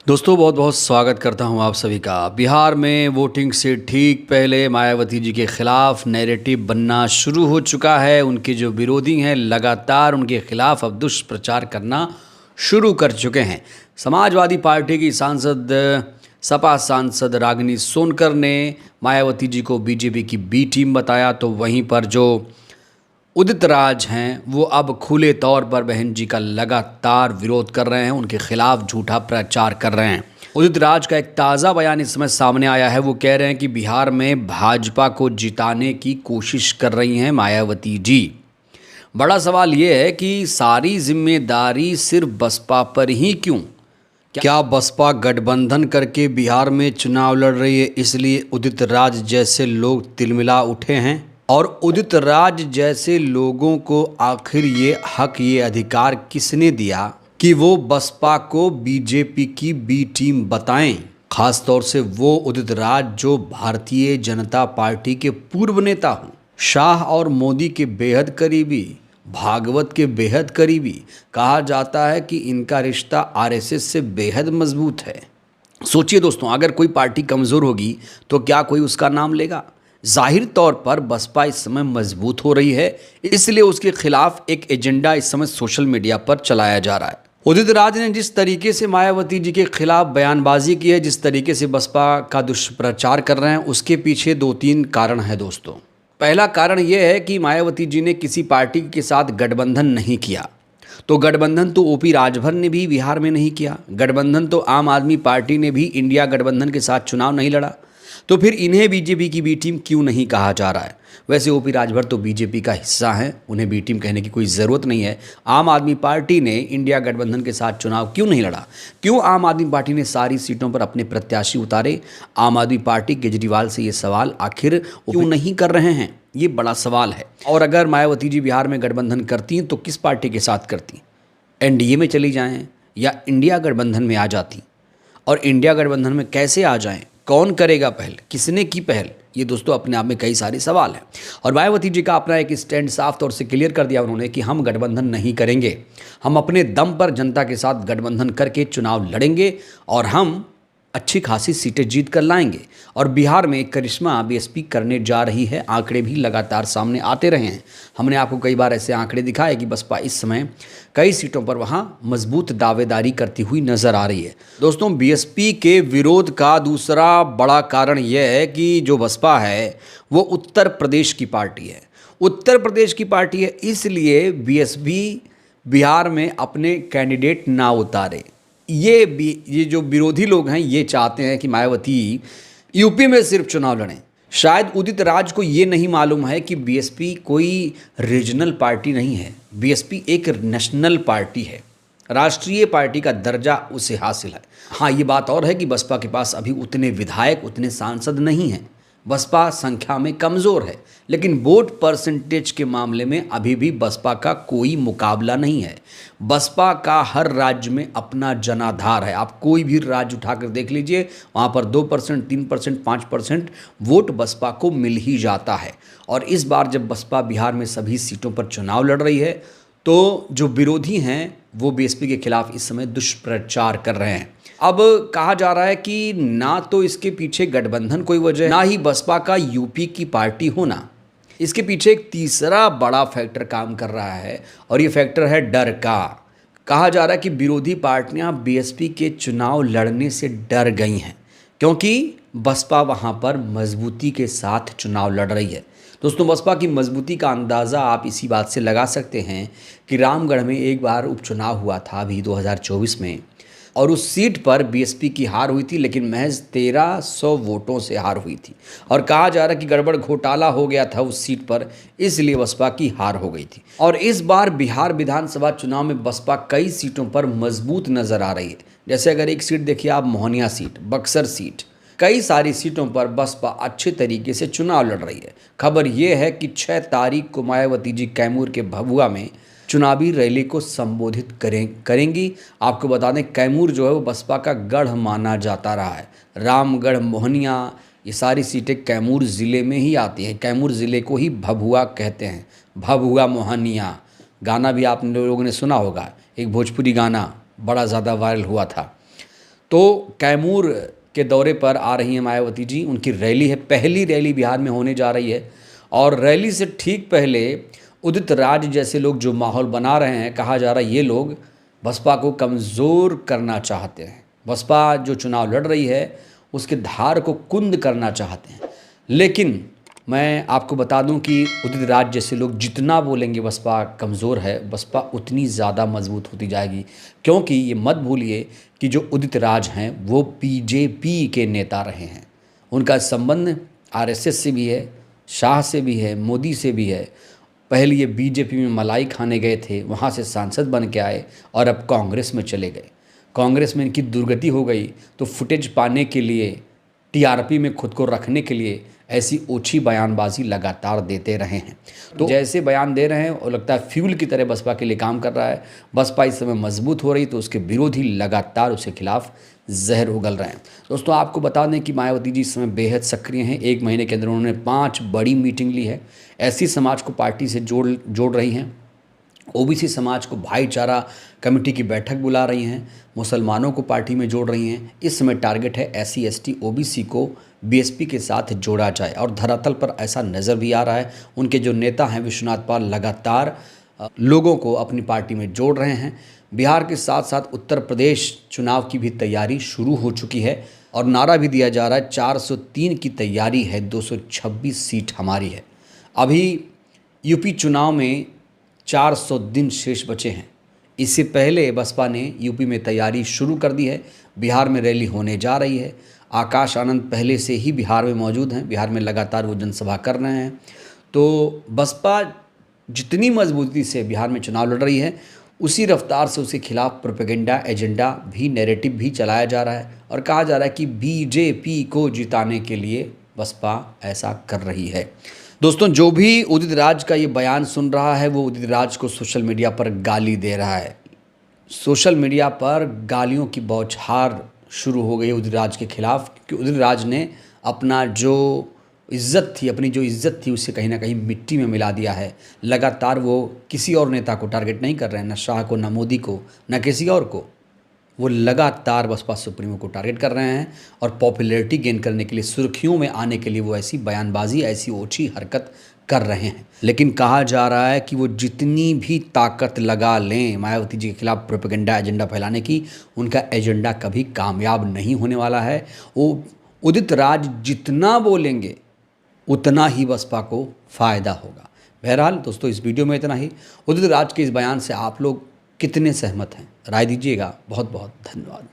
दोस्तों बहुत बहुत स्वागत करता हूं आप सभी का। बिहार में वोटिंग से ठीक पहले मायावती जी के खिलाफ नैरेटिव बनना शुरू हो चुका है। उनके जो विरोधी हैं लगातार उनके खिलाफ अब दुष्प्रचार करना शुरू कर चुके हैं। समाजवादी पार्टी की सांसद सपा सांसद रागिनी सोनकर ने मायावती जी को बीजेपी की बी टीम बताया, तो वहीं पर जो उदित राज हैं वो अब खुले तौर पर बहन जी का लगातार विरोध कर रहे हैं, उनके खिलाफ झूठा प्रचार कर रहे हैं। उदित राज का एक ताज़ा बयान इस समय सामने आया है। वो कह रहे हैं कि बिहार में भाजपा को जिताने की कोशिश कर रही हैं मायावती जी। बड़ा सवाल ये है कि सारी जिम्मेदारी सिर्फ बसपा पर ही क्यों? क्या बसपा गठबंधन करके बिहार में चुनाव लड़ रही है, इसलिए उदित राज जैसे लोग तिलमिला उठे हैं? और उदित राज जैसे लोगों को आखिर ये हक, ये अधिकार किसने दिया कि वो बसपा को बीजेपी की बी टीम बताएं? खास तौर से वो उदित राज जो भारतीय जनता पार्टी के पूर्व नेता हों, शाह और मोदी के बेहद करीबी, भागवत के बेहद करीबी। कहा जाता है कि इनका रिश्ता आरएसएस से बेहद मजबूत है। सोचिए दोस्तों, अगर कोई पार्टी कमज़ोर होगी तो क्या कोई उसका नाम लेगा? जाहिर तौर पर बसपा इस समय मजबूत हो रही है, इसलिए उसके खिलाफ एक एजेंडा इस समय सोशल मीडिया पर चलाया जा रहा है। उदित राज ने जिस तरीके से मायावती जी के खिलाफ बयानबाजी की है, जिस तरीके से बसपा का दुष्प्रचार कर रहे हैं, उसके पीछे 2-3 कारण है दोस्तों। पहला कारण यह है कि मायावती जी ने किसी पार्टी के साथ गठबंधन नहीं किया। तो गठबंधन तो ओपी राजभर ने भी बिहार में नहीं किया, गठबंधन तो आम आदमी पार्टी ने भी इंडिया गठबंधन के साथ चुनाव नहीं लड़ा। तो फिर इन्हें बीजेपी की बी टीम क्यों नहीं कहा जा रहा है? वैसे ओपी राजभर तो बीजेपी का हिस्सा हैं, उन्हें बी टीम कहने की कोई ज़रूरत नहीं है। आम आदमी पार्टी ने इंडिया गठबंधन के साथ चुनाव क्यों नहीं लड़ा? क्यों आम आदमी पार्टी ने सारी सीटों पर अपने प्रत्याशी उतारे? आम आदमी पार्टी केजरीवाल से ये सवाल आखिर क्यों नहीं कर रहे हैं, ये बड़ा सवाल है। और अगर मायावती जी बिहार में गठबंधन करती हैं तो किस पार्टी के साथ करती? एनडीए में चली जाएं या इंडिया गठबंधन में आ जाती? और इंडिया गठबंधन में कैसे आ जाएं? कौन करेगा पहल? किसने की पहल? ये दोस्तों अपने आप में कई सारे सवाल हैं। और मायावती जी का अपना एक स्टैंड साफ तौर से क्लियर कर दिया उन्होंने कि हम गठबंधन नहीं करेंगे, हम अपने दम पर जनता के साथ गठबंधन करके चुनाव लड़ेंगे और हम अच्छी खासी सीटें जीत कर लाएंगे। और बिहार में करिश्मा बीएसपी करने जा रही है। आंकड़े भी लगातार सामने आते रहे हैं। हमने आपको कई बार ऐसे आंकड़े दिखाए कि बसपा इस समय कई सीटों पर वहां मजबूत दावेदारी करती हुई नजर आ रही है। दोस्तों, बीएसपी के विरोध का दूसरा बड़ा कारण यह है कि जो बसपा है वो उत्तर प्रदेश की पार्टी है। उत्तर प्रदेश की पार्टी है, इसलिए बीएसपी बिहार में अपने कैंडिडेट ना उतारे। ये जो विरोधी लोग हैं ये चाहते हैं कि मायावती यूपी में सिर्फ चुनाव लड़ें। शायद उदित राज को ये नहीं मालूम है कि बीएसपी कोई रीजनल पार्टी नहीं है, बीएसपी एक नेशनल पार्टी है, राष्ट्रीय पार्टी का दर्जा उसे हासिल है। हाँ, ये बात और है कि बसपा के पास अभी उतने विधायक, उतने सांसद नहीं हैं। बसपा संख्या में कमज़ोर है, लेकिन वोट परसेंटेज के मामले में अभी भी बसपा का कोई मुकाबला नहीं है। बसपा का हर राज्य में अपना जनाधार है। आप कोई भी राज्य उठाकर देख लीजिए, वहाँ पर 2%, 3%, 5% वोट बसपा को मिल ही जाता है। और इस बार जब बसपा बिहार में सभी सीटों पर चुनाव लड़ रही है तो जो विरोधी हैं वो बीएसपी के खिलाफ इस समय दुष्प्रचार कर रहे हैं। अब कहा जा रहा है कि ना तो इसके पीछे गठबंधन कोई वजह है, ना ही बसपा का यूपी की पार्टी होना। इसके पीछे एक तीसरा बड़ा फैक्टर काम कर रहा है और ये फैक्टर है डर का। कहा जा रहा है कि विरोधी पार्टियां बीएसपी के चुनाव लड़ने से डर गई हैं क्योंकि बसपा वहां पर मजबूती के साथ चुनाव लड़ रही है। दोस्तों, बसपा की मजबूती का अंदाज़ा आप इसी बात से लगा सकते हैं कि रामगढ़ में एक बार उपचुनाव हुआ था अभी 2024 में, और उस सीट पर बीएसपी की हार हुई थी, लेकिन महज 1300 वोटों से हार हुई थी। और कहा जा रहा है कि गड़बड़ घोटाला हो गया था उस सीट पर, इसलिए बसपा की हार हो गई थी। और इस बार बिहार विधानसभा चुनाव में बसपा कई सीटों पर मजबूत नजर आ रही है। जैसे अगर एक सीट देखिए आप, मोहनिया सीट, बक्सर सीट, कई सारी सीटों पर बसपा अच्छे तरीके से चुनाव लड़ रही है। खबर यह है कि 6 तारीख को मायावती जी कैमूर के भभुआ में चुनावी रैली को संबोधित करेंगी। आपको बता दें, कैमूर जो है वो बसपा का गढ़ माना जाता रहा है। रामगढ़, मोहनिया, ये सारी सीटें कैमूर ज़िले में ही आती हैं। कैमूर ज़िले को ही भभुआ कहते हैं। भभुआ मोहनिया गाना भी आप लोगों ने सुना होगा, एक भोजपुरी गाना बड़ा ज़्यादा वायरल हुआ था। तो कैमूर के दौरे पर आ रही हैं मायावती जी। उनकी रैली है, पहली रैली बिहार में होने जा रही है। और रैली से ठीक पहले उदित राज जैसे लोग जो माहौल बना रहे हैं, कहा जा रहा है ये लोग बसपा को कमज़ोर करना चाहते हैं। बसपा जो चुनाव लड़ रही है उसके धार को कुंद करना चाहते हैं। लेकिन मैं आपको बता दूं कि उदित राज जैसे लोग जितना बोलेंगे बसपा कमज़ोर है, बसपा उतनी ज़्यादा मजबूत होती जाएगी। क्योंकि ये मत भूलिए कि जो उदित राज हैं वो बीजेपी के नेता रहे हैं। उनका संबंध आरएसएस से भी है, शाह से भी है, मोदी से भी है। पहले ये बीजेपी में मलाई खाने गए थे, वहाँ से सांसद बन के आए और अब कांग्रेस में चले गए। कांग्रेस में इनकी दुर्गति हो गई तो फुटेज पाने के लिए, टीआरपी में खुद को रखने के लिए ऐसी ओछी बयानबाजी लगातार देते रहे हैं। तो जैसे बयान दे रहे हैं और लगता है फ्यूल की तरह बसपा के लिए काम कर रहा है। बसपा इस समय मजबूत हो रही तो उसके विरोधी लगातार उसके खिलाफ जहर उगल रहे हैं। दोस्तों आपको बता दें कि मायावती जी इस समय बेहद सक्रिय हैं। 1 महीने के अंदर उन्होंने 5 बड़ी मीटिंग ली है। ऐसी समाज को पार्टी से जोड़ रही हैं। ओबीसी समाज को भाईचारा कमेटी की बैठक बुला रही हैं। मुसलमानों को पार्टी में जोड़ रही हैं। इस समय टारगेट है SC ST OBC को बीएसपी के साथ जोड़ा जाए और धरातल पर ऐसा नज़र भी आ रहा है। उनके जो नेता हैं विश्वनाथ पाल लगातार लोगों को अपनी पार्टी में जोड़ रहे हैं। बिहार के साथ साथ उत्तर प्रदेश चुनाव की भी तैयारी शुरू हो चुकी है और नारा भी दिया जा रहा है 403 की तैयारी है, 226 सीट हमारी है। अभी यूपी चुनाव में 400 दिन शेष बचे हैं। इससे पहले बसपा ने यूपी में तैयारी शुरू कर दी है। बिहार में रैली होने जा रही है। आकाश आनंद पहले से ही बिहार में मौजूद हैं। बिहार में लगातार वो जनसभा कर रहे हैं। तो बसपा जितनी मजबूती से बिहार में चुनाव लड़ रही है, उसी रफ्तार से उसके खिलाफ प्रोपेगेंडा एजेंडा भी, नैरेटिव भी चलाया जा रहा है और कहा जा रहा है कि बीजेपी को जिताने के लिए बसपा ऐसा कर रही है। दोस्तों जो भी उदित राज का ये बयान सुन रहा है वो उदित राज को सोशल मीडिया पर गाली दे रहा है। सोशल मीडिया पर गालियों की बौछार शुरू हो गई उदित राज के खिलाफ, क्योंकि उदित राज ने अपना जो इज़्ज़त थी, अपनी जो इज़्ज़त थी उसे कहीं ना कहीं मिट्टी में मिला दिया है। लगातार वो किसी और नेता को टारगेट नहीं कर रहे हैं, न शाह को, न मोदी को, न किसी और को। वो लगातार बसपा सुप्रीमो को टारगेट कर रहे हैं और पॉपुलैरिटी गेन करने के लिए, सुर्खियों में आने के लिए वो ऐसी बयानबाजी, ऐसी ओछी हरकत कर रहे हैं। लेकिन कहा जा रहा है कि वो जितनी भी ताकत लगा लें मायावती जी के खिलाफ प्रोपेगेंडा एजेंडा फैलाने की, उनका एजेंडा कभी कामयाब नहीं होने वाला है। वो उदित राज जितना बोलेंगे उतना ही बसपा को फ़ायदा होगा। बहरहाल दोस्तों इस वीडियो में इतना ही। उदित राज के इस बयान से आप लोग कितने सहमत हैं, राय दीजिएगा। बहुत बहुत धन्यवाद।